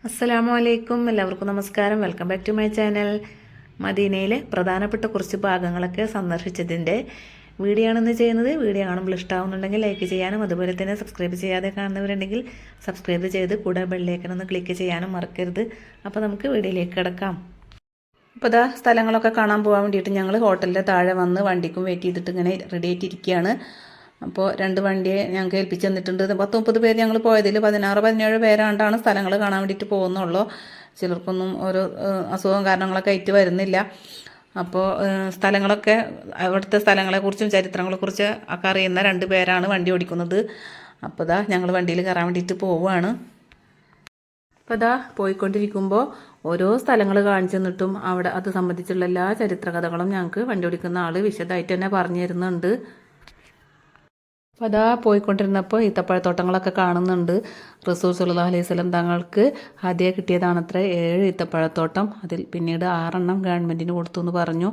അസ്സലാമു അലൈക്കും. എല്ലാവർക്കും നമസ്കാരം. Welcome back to my channel. മദീനയിലെ പ്രധാനപ്പെട്ട കുറച്ച് ഭാഗങ്ങളൊക്കെ സന്ദർശിച്ചതിൻ്റെ വീഡിയോ ആണെന്ന് ചെയ്യുന്നത്. വീഡിയോ കാണുമ്പോൾ ഇഷ്ടമാവുന്നുണ്ടെങ്കിൽ ലൈക്ക് ചെയ്യാനും അതുപോലെ തന്നെ സബ്സ്ക്രൈബ് ചെയ്യാതെ കാണുന്നവരുണ്ടെങ്കിൽ സബ്സ്ക്രൈബ് ചെയ്ത് കൂടെ ബെല്ലൈക്കൺ ഒന്ന് ക്ലിക്ക് ചെയ്യാനും മറക്കരുത്. അപ്പോൾ നമുക്ക് വീഡിയോയിലേക്ക് കിടക്കാം. അപ്പോൾ ഇതാ സ്ഥലങ്ങളൊക്കെ കാണാൻ പോകാൻ വേണ്ടിയിട്ട് ഞങ്ങൾ ഹോട്ടലിൻ്റെ താഴെ വന്ന് വണ്ടിക്കും വെയിറ്റ് ചെയ്തിട്ട് ഇങ്ങനെ റെഡി ആയിട്ടിരിക്കുകയാണ്. അപ്പോൾ 2 വണ്ടിയെ ഞങ്ങൾക്ക് ഏൽപ്പിച്ച് തന്നിട്ടുണ്ട്. 10-30 പേര് ഞങ്ങൾ പോയതിൽ 16-17 പേരാണ്ടാണ് സ്ഥലങ്ങൾ കാണാൻ വേണ്ടിയിട്ട് പോകുന്നുള്ളൂ. ചിലർക്കൊന്നും ഓരോ അസുഖം കാരണങ്ങളൊക്കെ ആയിട്ട് വരുന്നില്ല. അപ്പോൾ സ്ഥലങ്ങളൊക്കെ അവിടുത്തെ സ്ഥലങ്ങളെക്കുറിച്ചും ചരിത്രങ്ങളെക്കുറിച്ച് ഒക്കെ അറിയുന്ന 2 പേരാണ് വണ്ടി ഓടിക്കുന്നത്. അപ്പോൾ ഇതാ ഞങ്ങൾ വണ്ടിയിൽ കയറാൻ വേണ്ടിയിട്ട് പോവുകയാണ്. അപ്പോൾ ഇതാ പോയിക്കൊണ്ടിരിക്കുമ്പോൾ ഓരോ സ്ഥലങ്ങൾ കാണിച്ചു തന്നിട്ടും അവിടെ അത് സംബന്ധിച്ചുള്ള എല്ലാ ചരിത്ര കഥകളും ഞങ്ങൾക്ക് വണ്ടി ഓടിക്കുന്ന ആൾ വിശദമായിട്ട് തന്നെ പറഞ്ഞു തരുന്നുണ്ട്. അപ്പോൾ അതാ പോയിക്കൊണ്ടിരുന്നപ്പോൾ ഈത്തപ്പഴത്തോട്ടങ്ങളൊക്കെ കാണുന്നുണ്ട്. റസൂൽ സല്ലല്ലാഹു അലൈഹി വസല്ലം തങ്ങൾക്ക് ഹദിയ കിട്ടിയതാണത്രേ 7 ഈത്തപ്പഴത്തോട്ടം. അതിൽ പിന്നീട് 6 ഗവൺമെൻറ്റിന് കൊടുത്തു എന്ന് പറഞ്ഞു.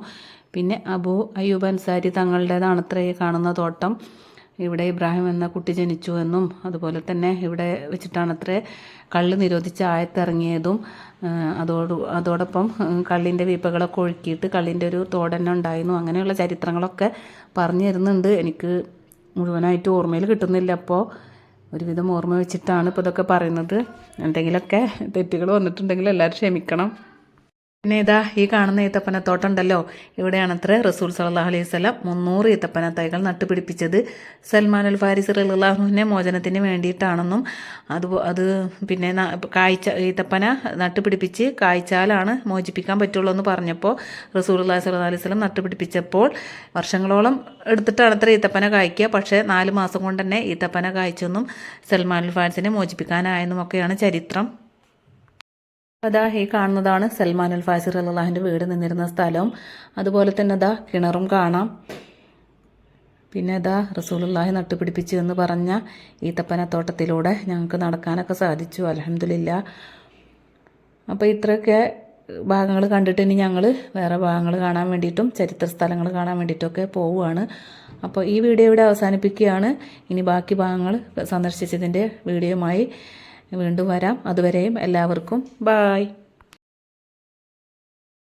പിന്നെ അബൂ അയ്യൂബ് അൻസാരി തങ്ങളുടേതാണത്രേ കാണുന്ന തോട്ടം. ഇവിടെ ഇബ്രാഹിം എന്ന കുട്ടി ജനിച്ചു എന്നും അതുപോലെ തന്നെ ഇവിടെ വെച്ചിട്ടാണത്രേ കള്ള് നിരോധിച്ച ആയത്തിറങ്ങിയതും. അതോടൊപ്പം കള്ളിൻ്റെ വീപ്പകളൊക്കെ ഒഴുക്കിയിട്ട് കള്ളിൻ്റെ ഒരു തോടന്നെ ഉണ്ടായിരുന്നു. അങ്ങനെയുള്ള ചരിത്രങ്ങളൊക്കെ പറഞ്ഞു തരുന്നുണ്ട്. എനിക്ക് മുഴുവനായിട്ട് ഓർമ്മയിൽ കിട്ടുന്നില്ല. അപ്പോൾ ഒരുവിധം ഓർമ്മ വെച്ചിട്ടാണ് ഇപ്പോൾ ഇതൊക്കെ പറയുന്നത്. എന്തെങ്കിലുമൊക്കെ തെറ്റുകൾ വന്നിട്ടുണ്ടെങ്കിൽ എല്ലാവരും ക്ഷമിക്കണം. പിന്നെ ഇതാ ഈ കാണുന്ന ഈത്തപ്പനത്തോട്ടം ഉണ്ടല്ലോ, ഇവിടെയാണത്രേ റസൂൽ സല്ലല്ലാഹു അലൈഹി വസല്ലം 300 ഈത്തപ്പന തൈകൾ നട്ടുപിടിപ്പിച്ചത്. സൽമാൻ അൽ ഫാരിസി റളിയല്ലാഹു അൻഹുവിൻ്റെ മോചനത്തിന് വേണ്ടിയിട്ടാണെന്നും അത് പിന്നെ ഈത്തപ്പന നട്ടുപിടിപ്പിച്ച് കായ്ച്ചാലാണ് മോചിപ്പിക്കാൻ പറ്റുള്ളൂ എന്ന് പറഞ്ഞപ്പോൾ റസൂലുള്ളാഹി സ്വല്ലല്ലാഹു അലൈഹി വസല്ലം നട്ടുപിടിപ്പിച്ചപ്പോൾ വർഷങ്ങളോളം എടുത്തിട്ടാണത്രേ ഈത്തപ്പന കായ്ക്കുക. പക്ഷേ 4 മാസം കൊണ്ട് തന്നെ ഈത്തപ്പന കായ്ച്ചെന്നും സൽമാൻ അൽ ഫാരിസിനെ മോചിപ്പിക്കാനായെന്നും ഒക്കെയാണ് ചരിത്രം. അതാ ഈ കാണുന്നതാണ് സൽമാൻ അൽ ഫാരിസി റളിയല്ലാഹുവിൻ്റെ വീട് നിന്നിരുന്ന സ്ഥലവും. അതുപോലെ തന്നെ അതാ കിണറും കാണാം. പിന്നെ അതാ റസൂലുള്ളാഹി നട്ടുപിടിപ്പിച്ചു എന്ന് പറഞ്ഞ ഈത്തപ്പനത്തോട്ടത്തിലൂടെ ഞങ്ങൾക്ക് നടക്കാനൊക്കെ സാധിച്ചു, അൽഹംദുലില്ലാ. അപ്പോൾ ഇത്രയൊക്കെ ഭാഗങ്ങൾ കണ്ടിട്ട് ഇനി ഞങ്ങൾ വേറെ ഭാഗങ്ങൾ കാണാൻ വേണ്ടിയിട്ടും ചരിത്ര സ്ഥലങ്ങൾ കാണാൻ വേണ്ടിയിട്ടൊക്കെ പോവുകയാണ്. അപ്പോൾ ഈ വീഡിയോ ഇവിടെ അവസാനിപ്പിക്കുകയാണ്. ഇനി ബാക്കി ഭാഗങ്ങൾ സന്ദർശിച്ചതിൻ്റെ വീഡിയോയുമായി വീണ്ടും വരാം. അതുവരെയും എല്ലാവർക്കും ബായ്.